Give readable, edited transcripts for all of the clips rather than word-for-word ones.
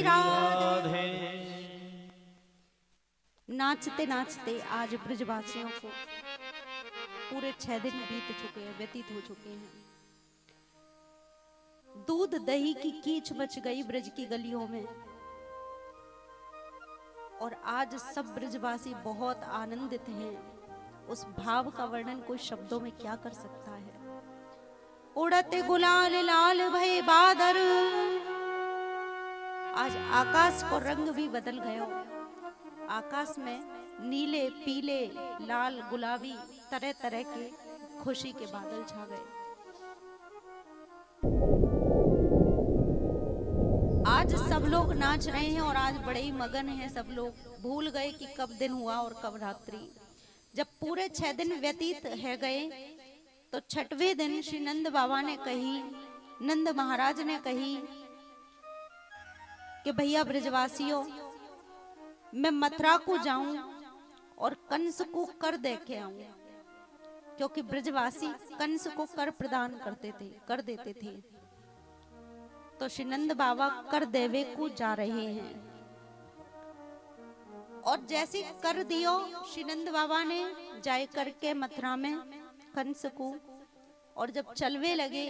राधे। नाचते नाचते आज ब्रजवासियों को पूरे 6 दिन बीत चुके हैं, व्यतीत हो चुके हैं। दूध दही की कीच मच गई ब्रज की गलियों में और आज सब ब्रजवासी बहुत आनंदित हैं। उस भाव का वर्णन कोई शब्दों में क्या कर सकता है। उड़ते गुलाल लाल भय बादल, आज आकाश को रंग भी बदल गया। आकाश में नीले पीले लाल गुलाबी तरह तरह के खुशी के बादल छा गए। आज सब लोग नाच रहे हैं और आज बड़े ही मगन हैं। सब लोग भूल गए कि कब दिन हुआ और कब रात्रि। जब पूरे 6 दिन व्यतीत है गए तो 6वें दिन श्री नंद बाबा ने कही, नंद महाराज ने कही कि भैया ब्रजवासियों, मैं मथुरा को जाऊं और कंस को कर दे के आऊं, क्योंकि ब्रजवासी कंस को कर प्रदान कर देते थे। तो श्री नंद बाबा कर देवे को जा रहे हैं और जैसे कर दियो श्री नंद बाबा ने जाए करके मथुरा में कंस को, और जब चलवे लगे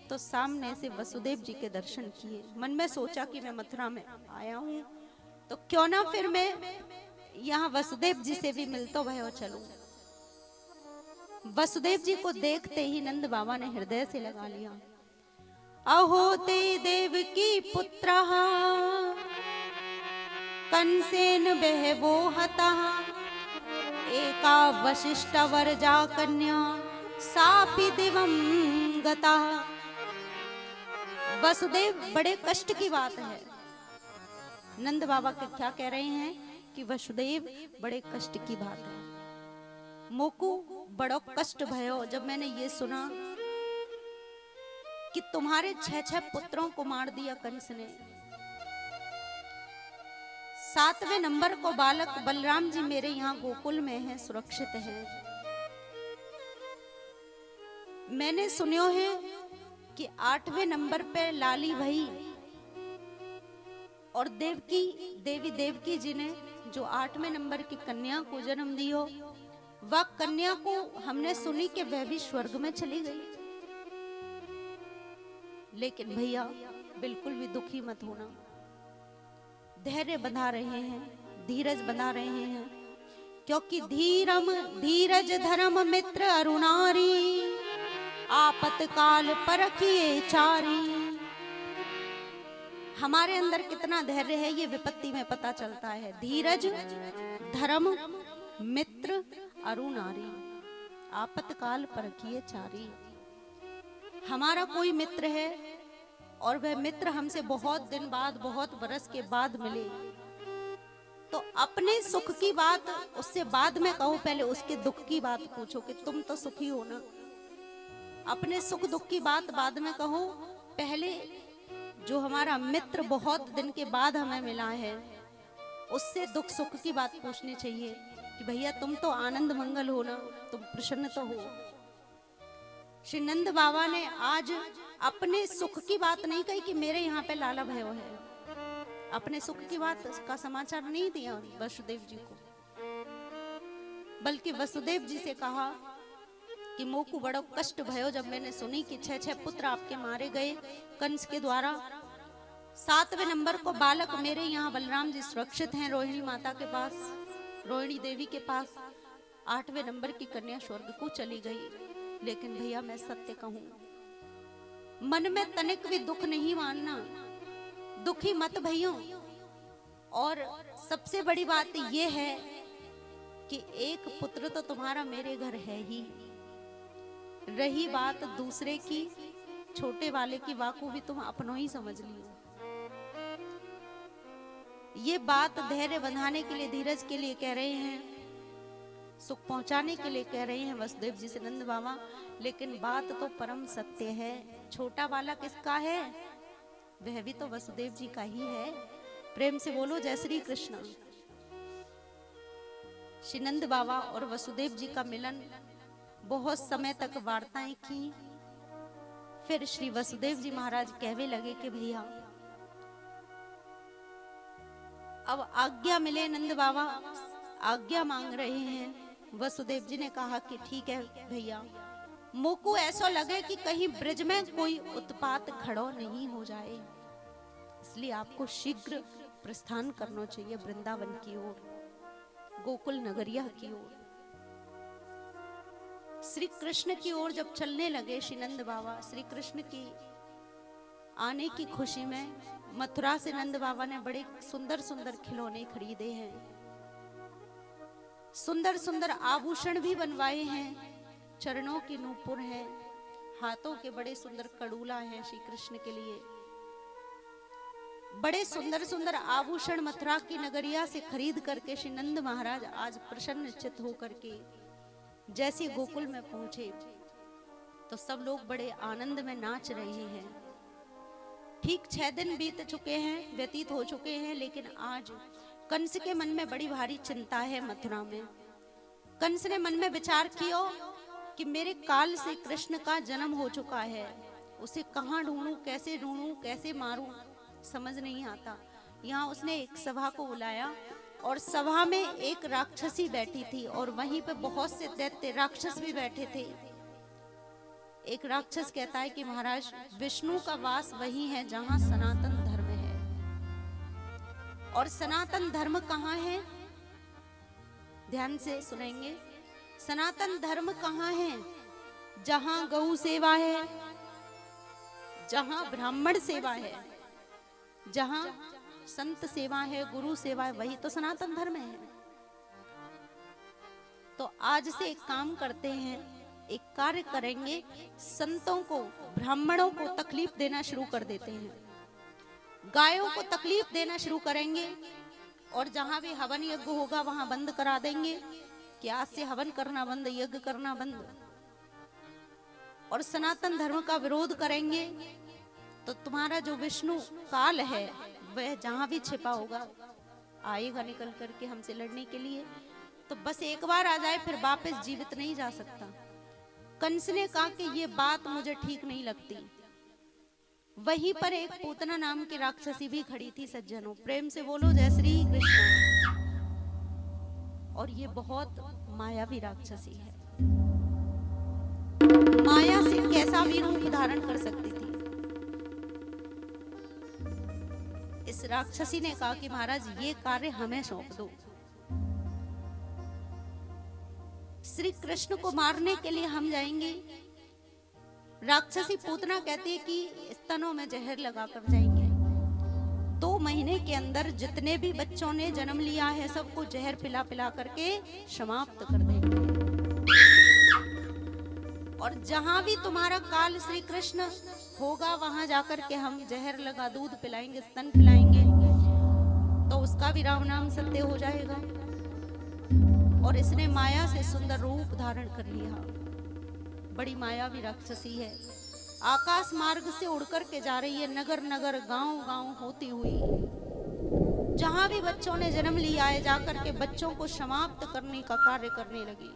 तो सामने से वसुदेव जी के दर्शन किए। मन में सोचा कि मैं मथुरा में आया हूं तो क्यों ना फिर मैं यहाँ वसुदेव जी से भी मिलता भयो चलूं। वसुदेव जी को देखते ही नंद बाबा ने हृदय से लगा लिया। अहो ते देव की पुत्र कंसेन बहवो हता, एका वशिष्ठ वरजा कन्या सापि दिवं गता। वसुदेव, बड़े कष्ट की बात है। नंद बाबा के क्या कह रहे हैं कि वसुदेव बड़े कष्ट की बात है। मोकू बड़ो कष्ट भयो जब मैंने ये सुना कि तुम्हारे 6 पुत्रों को मार दिया कंस ने। 7वें नंबर को बालक बलराम जी मेरे यहाँ गोकुल में हैं, सुरक्षित हैं। मैंने सुनियो है कि 8वें नंबर पे लाली भाई और देवी देवकी जी ने जो 8वें नंबर की कन्या को जन्म दियो, वह कन्या को हमने सुनी कि वह भी स्वर्ग में चली गई। लेकिन भैया बिल्कुल भी दुखी मत होना, धैर्य बंधा रहे हैं, धीरज बंधा रहे हैं, क्योंकि धीरज धर्म मित्र अरुणारी, आपतकाल परखिए चारी। हमारे अंदर कितना धैर्य है ये विपत्ति में पता चलता है। धीरज धर्म मित्र अरुणारी, आपतकाल परखिए चारी। हमारा कोई मित्र है और वह मित्र हमसे बहुत दिन बाद, बहुत बरस के बाद मिले तो अपने सुख की बात उससे बाद में कहो, पहले उसके दुख की बात पूछो कि तुम तो सुखी हो ना। अपने सुख दुख की बात बाद में कहो, पहले जो हमारा मित्र बहुत दिन के बाद हमें मिला है उससे दुख सुख की बात पूछनी चाहिए कि भैया तुम तो आनंद मंगल हो ना, तुम प्रसन्न तो हो। श्री नंद बाबा ने आज अपने सुख की बात नहीं कही कि मेरे यहाँ पे लाला भयो है, अपने सुख की बात का समाचार नहीं दिया वसुदेव जी को, बल्कि वसुदेव जी से कहा कि मोकू बड़ो कष्ट भयो जब मैंने सुनी कि 6 पुत्र आपके मारे गए कंस के द्वारा। 7वें नंबर को बालक मेरे यहाँ बलराम जी सुरक्षित हैं रोहिणी माता के पास, रोहिणी देवी के पास। 8वें नंबर की कन्या स्वर्ग को चली गई। लेकिन भैया मैं सत्य कहूं, मन में तनिक भी दुख नहीं मानना, दुखी मत भइयों। और सबसे बड़ी बात यह है कि एक पुत्र तो तुम्हारा मेरे घर है ही। रही बात दूसरे की, छोटे वाले की वाकू भी तुम अपनों ही समझ लियो। ये बात धैर्य बंधाने के लिए, धीरज के लिए कह रहे हैं, सुख पहुंचाने के लिए कह रहे हैं वसुदेव जी से नंद बाबा। लेकिन बात तो परम सत्य है। छोटा वाला किसका है? वह भी तो वसुदेव जी का ही है। प्रेम से बोलो जय श्री कृष्ण। श्री नंद बाबा और वसुदेव जी का मिलन, बहुत समय तक वार्ताएं की। फिर श्री वसुदेव जी महाराज कहवे लगे कि भैया अब आज्ञा मिले, नंद बाबा आज्ञा मांग रहे हैं। वसुदेव जी ने कहा कि ठीक है भैया, मोको ऐसा लगे कि कहीं ब्रज में कोई उत्पात खड़ो नहीं हो जाए, इसलिए आपको शीघ्र प्रस्थान करना चाहिए वृंदावन की ओर, गोकुल नगरिया की ओर। श्री कृष्ण की ओर जब चलने लगे श्री नंद बाबा, श्री कृष्ण की आने की खुशी में मथुरा से नंद बाबा ने बड़े सुंदर सुंदर खिलौने खरीदे हैं, सुंदर सुंदर आभूषण भी बनवाए हैं, चरणों की नूपुर है, हाथों के बड़े सुंदर कड़ूला हैं श्री कृष्ण के लिए। बड़े सुंदर सुंदर आभूषण मथुरा की नगरिया से खरीद करके श्री नंद महाराज आज प्रसन्न चित्त होकर के जैसे गोकुल में पहुंचे तो सब लोग बड़े आनंद में नाच रहे हैं। ठीक 6 दिन बीत चुके हैं, व्यतीत हो चुके हैं, लेकिन आज कंस के मन में बड़ी भारी चिंता है। मथुरा में कंस ने मन में विचार किया कि मेरे काल से कृष्ण का जन्म हो चुका है, उसे कहाँ ढूंढूं, कैसे मारूं, समझ नहीं आता। यहाँ उसने एक सभा को बुलाया और सभा में एक राक्षसी बैठी थी और वहीं पे बहुत से दैत्य राक्षस भी बैठे थे। एक राक्षस कहता है कि महाराज, विष्णु का वास वही है जहां सनातन धर्म है। और सनातन धर्म कहाँ है? ध्यान से सुनेंगे। सनातन धर्म कहाँ है? जहां गौ सेवा है, जहां ब्राह्मण सेवा है, जहां संत सेवा है, गुरु सेवा है, वही तो सनातन धर्म है। तो आज से एक काम करते हैं, एक कार्य करेंगे, संतों को, ब्राह्मणों को तकलीफ देना शुरू कर देते हैं, गायों को तकलीफ देना शुरू करेंगे और जहां भी हवन यज्ञ होगा वहां बंद करा देंगे कि आज से हवन करना बंद, यज्ञ करना बंद, और सनातन धर्म का विरोध करेंगे। तो तुम्हारा जो विष्णु काल है वह जहां भी छिपा होगा आएगा निकल करके हमसे लड़ने के लिए। तो बस एक बार आ जाए फिर वापस जीवित नहीं जा सकता। कंस ने कहा कि ये बात मुझे ठीक नहीं लगती। वहीं पर एक पूतना नाम की राक्षसी भी खड़ी थी। सज्जनों, प्रेम से बोलो जय श्री कृष्ण। और ये बहुत मायावी राक्षसी है, माया से कैसा भी रूप धारण कर सकती थी। इस राक्षसी ने कहा कि महाराज ये कार्य हमें सौंप दो, श्री कृष्ण को मारने के लिए हम जाएंगे। राक्षसी पूतना कहती है कि स्तनों में जहर लगाकर जाएंगे। 2 महीने के अंदर जितने भी बच्चों ने जन्म लिया है सबको जहर पिला पिला करके समाप्त कर देंगे। और जहां भी तुम्हारा काल श्री कृष्ण होगा वहां जाकर के हम जहर लगा दूध पिलाएंगे, स्तन पिलाएंगे, तो उसका भी राम नाम सत्य हो जाएगा। और इसने माया से सुंदर रूप धारण कर लिया। बड़ी मायावी राक्षसी है। आकाश मार्ग से उड़कर के जा रही है, नगर नगर गांव गांव होती हुई। जहां भी बच्चों ने जन्म लिया है जाकर के बच्चों को समाप्त करने का कार्य करने लगी।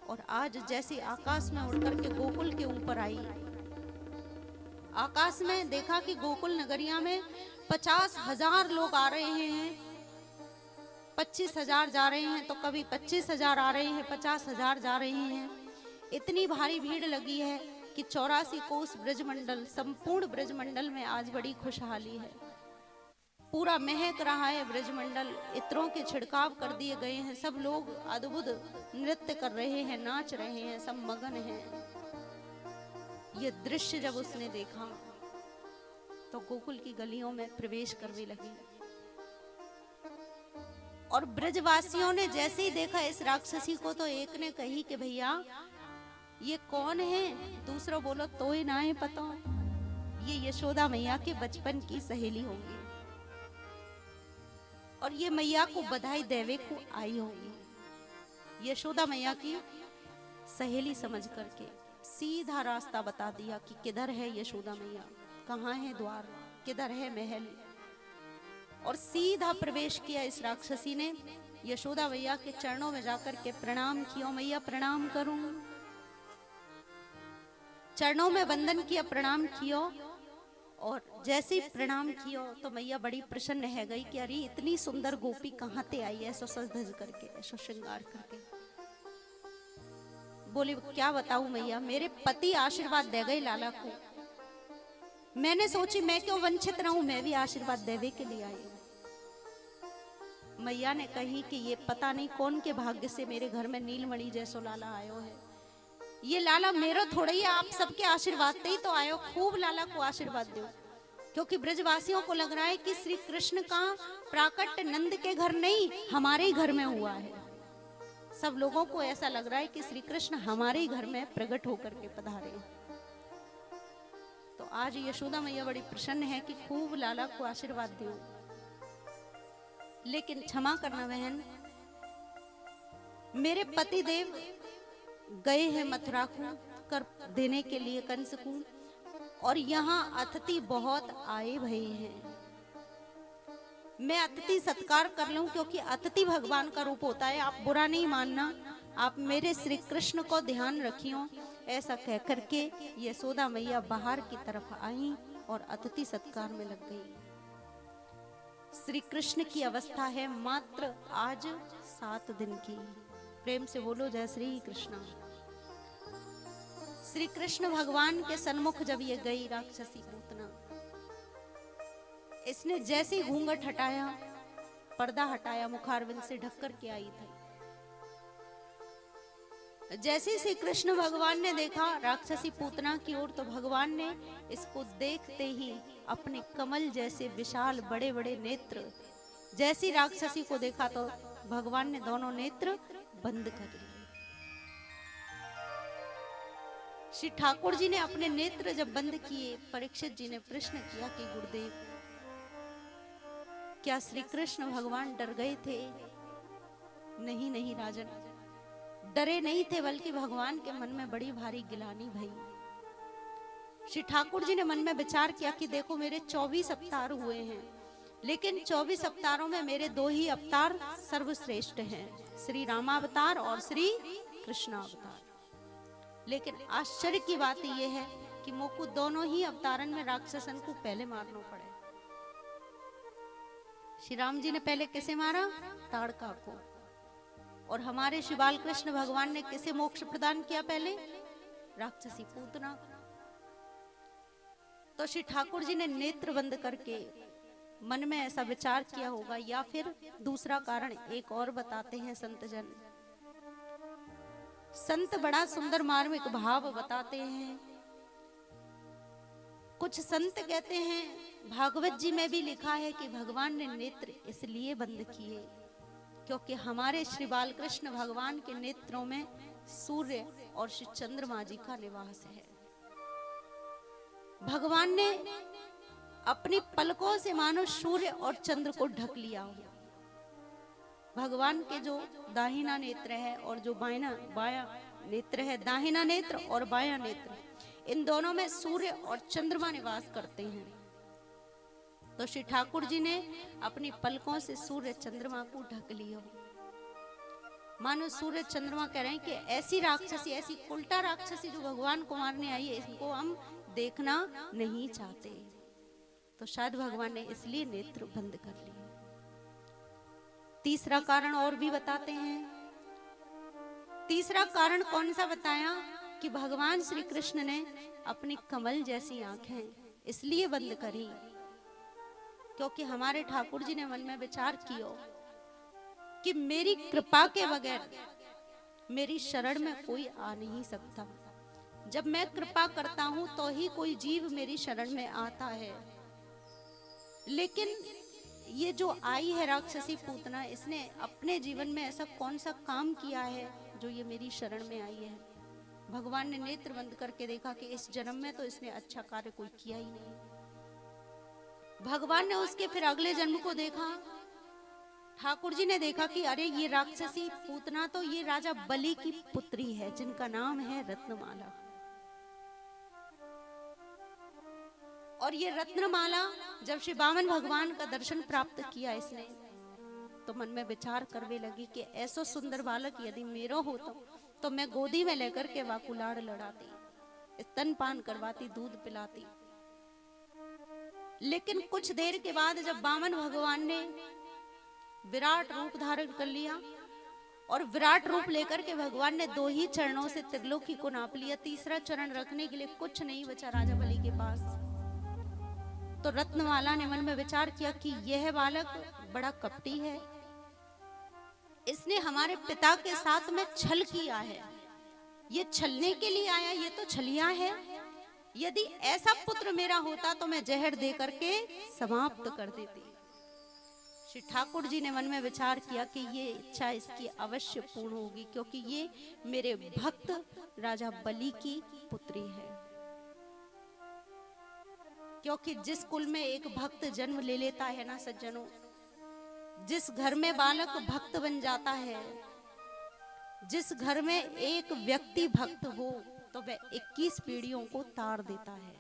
और आज जैसे आकाश में उड़कर के गोकुल के ऊपर आई, आकाश में देखा कि गोकुल नगरिया में 50,000 लोग आ रहे हैं, 25,000 जा रहे हैं, तो कभी 25,000 आ रहे हैं, 50,000 जा रहे हैं। इतनी भारी भीड़ लगी है कि 84 कोस ब्रजमंडल, संपूर्ण ब्रजमंडल में आज बड़ी खुशहाली है। पूरा महक रहा है ब्रजमंडल, इत्रों के छिड़काव कर दिए गए हैं, सब लोग अद्भुत नृत्य कर रहे हैं, नाच रहे हैं, सब मगन हैं। ये दृश्य जब उसने देखा तो गोकुल की गलियों में प्रवेश करने लगी। और ब्रजवासियों ने जैसे ही देखा इस राक्षसी को तो एक ने कही कि भैया ये कौन है? दूसरा बोलो तो ही ना है पता, ये यशोदा मैया के बचपन की सहेली होंगी और ये मैया को बधाई देवे को आई होगी। यशोदा मैया की सहेली समझ करके सीधा रास्ता बता दिया कि किधर है यशोदा मैया, कहाँ है द्वार, किधर है महल। और सीधा प्रवेश किया इस राक्षसी ने। यशोदा मैया के चरणों में जाकर के प्रणाम किया, मैया प्रणाम करूं, चरणों में वंदन किया, प्रणाम किया। और जैसे ही प्रणाम किया तो मैया बड़ी प्रसन्न है गई कि अरे इतनी सुंदर गोपी कहाँ ते आई है, ऐसो सज धज करके, ऐसो श्रृंगार करके। बोली क्या बताऊं मैया, मेरे पति आशीर्वाद दे गए लाला को। मैंने सोची मैं क्यों वंचित रहूं, मैं भी आशीर्वाद देवे के लिए आई। मैया ने कही कि ये पता नहीं कौन के भाग्य से मेरे घर में नीलमणि जैसो लाला आयो है। ये लाला मेरो थोड़ा ही, आप सबके आशीर्वाद से ही तो आयो, खूब लाला को आशीर्वाद दो। क्योंकि ब्रजवासियों को लग रहा है कि श्री कृष्ण का प्राकट्य नंद के घर नहीं, हमारे ही घर में हुआ है। सब लोगों को ऐसा लग रहा है कि श्री कृष्ण हमारे ही घर में प्रकट होकर के पधारे। तो आज यशोदा मैया बड़ी प्रसन्न है कि खूब लाला को आशीर्वाद दो। लेकिन क्षमा करना बहन, मेरे पति देव गए हैं मथुरा को कर देने के लिए कंस को, और यहाँ अतिथि बहुत आए भये हैं। मैं अतिथि सत्कार कर लूं, क्योंकि अतिथि भगवान का रूप होता है। आप बुरा नहीं मानना, आप मेरे श्री कृष्ण को ध्यान रखियो। ऐसा कह करके यशोदा मैया बाहर की तरफ आई और अतिथि सत्कार में लग गई। श्री कृष्ण की अवस्था है मात्र आज 7 दिन की। प्रेम से बोलो जय श्री कृष्ण। श्री कृष्ण भगवान के सन्मुख जब ये गई राक्षसी पूतना, इसने जैसे ही घूंघट हटाया, पर्दा हटाया, मुखारविंद से ढक कर के आई थी। जैसे श्री कृष्ण भगवान ने देखा राक्षसी पूतना की ओर, तो भगवान ने इसको देखते ही अपने कमल जैसे विशाल बड़े बड़े नेत्र, जैसी राक्षसी को देखा तो भगवान ने दोनों नेत्र बंद कर लिए। श्री ठाकुर जी ने अपने नेत्र जब बंद किए, परीक्षित जी ने प्रश्न किया कि गुरुदेव, क्या श्री कृष्ण भगवान डर गए थे? नहीं नहीं राजन, डरे नहीं थे, बल्कि भगवान के मन में बड़ी भारी गिलानी भई। श्री ठाकुर जी ने मन में विचार किया कि देखो मेरे 24 अवतार हुए हैं, लेकिन 24 अवतारों में मेरे 2 ही अवतार सर्वश्रेष्ठ हैं, श्री रामावतार और श्री कृष्णावतार। लेकिन आश्चर्य की बात यह है कि मोकू दोनों ही अवतारन में राक्षसन को पहले मारना पड़े। श्री राम जी ने पहले किसे मारा? ताड़का को। और हमारे श्री बाल कृष्ण भगवान ने किसे मोक्ष प्रदान किया? पहले राक्षसी पूतना। तो श्री ठाकुर जी ने नेत्र बंद करके मन में ऐसा विचार किया होगा, या फिर दूसरा कारण एक और बताते हैं संत जन। संत बड़ा सुंदर मार्मिक भाव बताते हैं। कुछ संत कहते हैं, भागवत जी में भी लिखा है कि भगवान ने नेत्र इसलिए बंद किए क्योंकि हमारे श्री बाल कृष्ण भगवान के नेत्रों में सूर्य और श्री चंद्रमा जी का निवास है। भगवान ने अपनी पलकों से मानो सूर्य और चंद्र को ढक लिया हो। भगवान के जो दाहिना नेत्र है और जो बायां नेत्र है, दाहिना नेत्र और बायां नेत्र, इन दोनों में सूर्य और चंद्रमा निवास करते हैं। तो श्री ठाकुर जी ने अपनी पलकों से सूर्य चंद्रमा को ढक लिया। मानो सूर्य चंद्रमा कह रहे हैं कि ऐसी राक्षसी, ऐसी उल्टा राक्षसी जो भगवान को मारने आई है, इसको हम देखना नहीं चाहते। तो शायद भगवान ने इसलिए नेत्र बंद कर लिए। तीसरा कारण और भी बताते हैं। तीसरा कारण कौन सा बताया? कि भगवान श्री कृष्ण ने अपनी कमल जैसी आंखें इसलिए बंद करी क्योंकि हमारे ठाकुर जी ने मन में विचार किया कि मेरी कृपा के बगैर मेरी शरण में कोई आ नहीं सकता। जब मैं कृपा करता हूं तो ही कोई जीव मेरी शरण में आता है। लेकिन ये जो आई है राक्षसी पूतना, इसने अपने जीवन में ऐसा कौन सा काम किया है जो ये मेरी शरण में आई है? भगवान ने नेत्र बंद करके देखा कि इस जन्म में तो इसने अच्छा कार्य कोई किया ही नहीं। भगवान ने उसके फिर अगले जन्म को देखा। ठाकुर जी ने देखा कि अरे ये राक्षसी पूतना तो ये राजा बलि की पुत्री है जिनका नाम है रत्नमाला। और ये रत्नमाला जब श्री वामन भगवान का दर्शन प्राप्त किया इसने, तो मन में विचार करने लगी कि ऐसा सुंदर बालक यदि मेरा होता तो मैं गोदी में लेकर के वाकुलाड़ लड़ाती, स्तनपान करवाती, दूध पिलाती। लेकिन कुछ देर के बाद जब वामन भगवान ने विराट रूप धारण कर लिया और विराट रूप लेकर के भगवान ने 2 ही चरणों से त्रिलोकी को नाप लिया, तीसरा चरण रखने के लिए कुछ नहीं बचा राजा बलि के पास। तो रत्नमाला ने मन में विचार किया कि यह बालक बड़ा कपटी है, इसने हमारे पिता के साथ में छल किया है, ये छलने के लिए आया, ये तो छलिया है। यदि ऐसा पुत्र मेरा होता तो मैं जहर दे करके समाप्त कर देती। श्री ठाकुर जी ने मन में विचार किया कि ये इच्छा इसकी अवश्य पूर्ण होगी, क्योंकि ये मेरे भक्त राजा बलि की पुत्री है। क्योंकि जिस कुल में एक भक्त जन्म ले लेता है ना सज्जनों, जिस घर में बालक भक्त बन जाता है, जिस घर में एक व्यक्ति भक्त हो, तो वह 21 पीढ़ियों को तार देता है।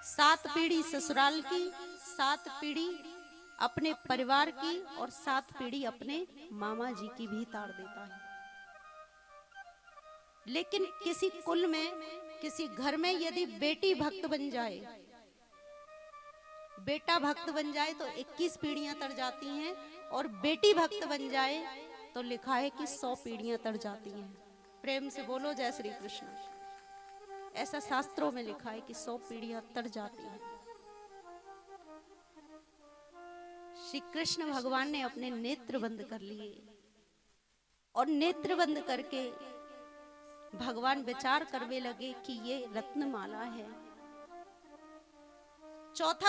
7 पीढ़ी ससुराल की, 7 पीढ़ी अपने परिवार की और 7 पीढ़ी अपने मामा जी की भी तार देता है। लेकिन किसी कुल में, किसी घर में यदि बेटी भक्त बन जाए, बेटा भक्त बन जाए तो 21 पीढ़ियां तर जाती हैं, और बेटी भक्त बन जाए तो लिखा है कि 100 पीढ़ियां तर जाती हैं। प्रेम से बोलो जय श्री कृष्ण। ऐसा शास्त्रों में लिखा है कि 100 पीढ़ियां तर जाती हैं। श्री कृष्ण भगवान ने अपने नेत्र बंद कर लिए और नेत्र बंद करके भगवान विचार करने लगे कि ये रत्नमाला है। चौथा